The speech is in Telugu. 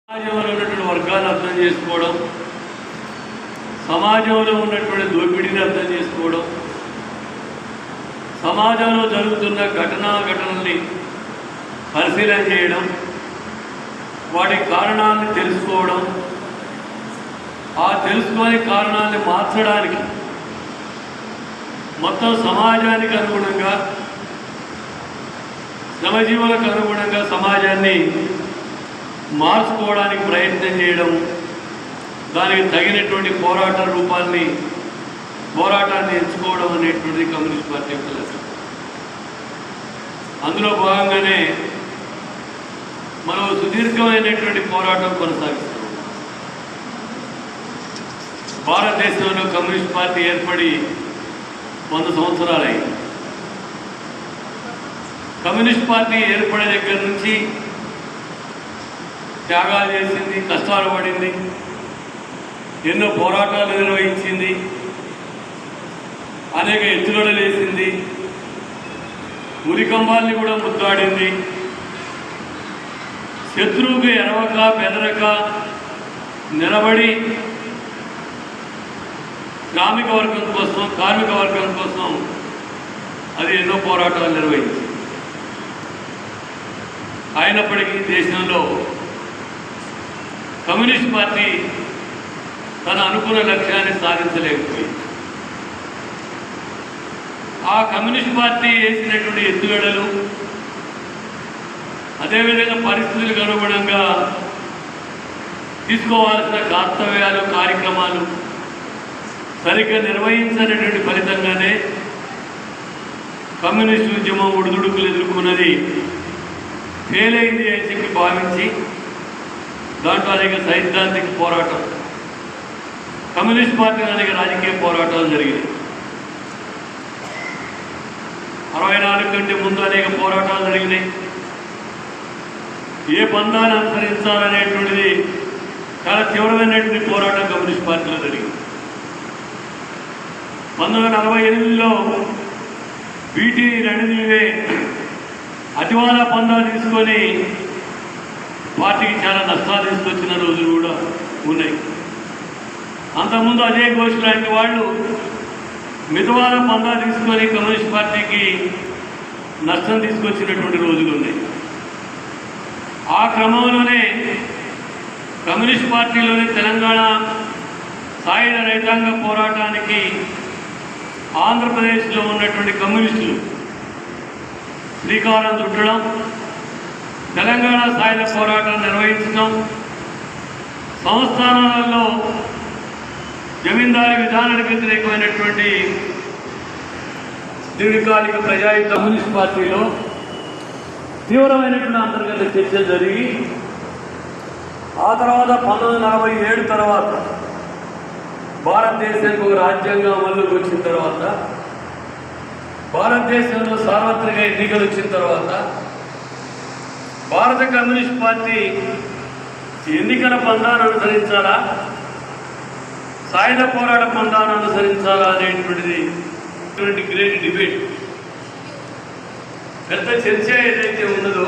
సమాజంలో ఉన్నటువంటి వర్గాన్ని అర్థం చేసుకోవడం, సమాజంలో ఉన్నటువంటి దోపిడీని అర్థం చేసుకోవడం, సమాజంలో జరుగుతున్న ఘటనల్ని పరిశీలన చేయడం, వాటి కారణాలను తెలుసుకోవడం, ఆ తెలుసుకునే కారణాలను మార్చడానికి మొత్తం సమాజానికి అనుగుణంగా, శ్రమజీవులకు అనుగుణంగా సమాజాన్ని మార్చుకోవడానికి ప్రయత్నం చేయడం, దానికి తగినటువంటి పోరాటాన్ని ఎంచుకోవడం అనేటువంటిది కమ్యూనిస్ట్ పార్టీ యొక్క లక్ష్యం. అందులో భాగంగానే మనం సుదీర్ఘమైనటువంటి పోరాటం కొనసాగిస్తాం. భారతదేశంలో కమ్యూనిస్ట్ పార్టీ ఏర్పడి 100 సంవత్సరాలైంది. కమ్యూనిస్ట్ పార్టీ ఏర్పడే దగ్గర నుంచి త్యాగాలు చేసింది, కష్టాలు పడింది, ఎన్నో పోరాటాలు నిర్వహించింది, అనేక ఎత్తుగడలు వేసింది, ఉరికంబాల్ని కూడా ముద్దాడింది. శత్రువుకి ఎరవక బెదరక నిలబడి శ్రామిక వర్గం కోసం, కార్మిక వర్గం కోసం అది ఎన్నో పోరాటాలు నిర్వహించింది. అయినప్పటికీ దేశంలో కమ్యూనిస్ట్ పార్టీ తన అనుకున్న లక్ష్యాన్ని సాధించలేకపోయింది. ఆ కమ్యూనిస్ట్ పార్టీ వేసినటువంటి ఎత్తుగడలు, అదేవిధంగా పరిస్థితులకు అనుగుణంగా తీసుకోవాల్సిన కర్తవ్యాలు, కార్యక్రమాలు సరిగ్గా నిర్వహించినటువంటి ఫలితంగానే కమ్యూనిస్టు ఉద్యమం ఒడిదుడుకులు ఎదుర్కొన్నది ఫెయిల్ అయింది అని చెప్పి భావించి దాంట్లో అనేక సైద్ధాంతిక పోరాటం, కమ్యూనిస్ట్ పార్టీ అనేక రాజకీయ పోరాటాలు జరిగినాయి. 64 కంటే ముందు అనేక పోరాటాలు జరిగినాయి. ఏ బంధాన్ని అనుసరించాలనేటువంటిది చాలా తీవ్రమైనటువంటి పోరాటం కమ్యూనిస్ట్ పార్టీలో జరిగింది. 1948లో వీటి రణనీవే అతివాద పందా తీసుకొని పార్టీకి చాలా నష్టాలు తీసుకొచ్చిన రోజులు కూడా ఉన్నాయి. అంతకుముందు అజయ్ ఘోష్ లాంటి వాళ్ళు మితవాద పందా తీసుకొని కమ్యూనిస్ట్ పార్టీకి నష్టం తీసుకొచ్చినటువంటి రోజులు ఉన్నాయి. ఆ క్రమంలోనే కమ్యూనిస్ట్ పార్టీలోని తెలంగాణ సాయుధ రైతాంగ పోరాటానికి ఆంధ్రప్రదేశ్లో ఉన్నటువంటి కమ్యూనిస్టులు శ్రీకారం చుట్టడం, తెలంగాణ సాయుధ పోరాటం నిర్వహించడం, సంస్థానాలలో జమీందారీ విధానానికి వ్యతిరేకమైనటువంటి దీర్ఘకాలిక ప్రజాయుద్ధ కమ్యూనిస్ట్ పార్టీలో తీవ్రమైనటువంటి అంతర్గత చర్చలు జరిగి ఆ తర్వాత 1947 తర్వాత భారతదేశానికి ఒక రాజ్యాంగం అమల్లోకి వచ్చిన తర్వాత, భారతదేశంలో సార్వత్రిక ఎన్నికలు వచ్చిన తర్వాత భారత కమ్యూనిస్ట్ పార్టీ ఎన్నికల పందాన్ని అనుసరించాలా, సాయుధ పోరాట పందాన్ని అనుసరించాలా అనేటువంటిది గ్రేట్ డిబేట్, పెద్ద చర్చ ఏదైతే ఉన్నదో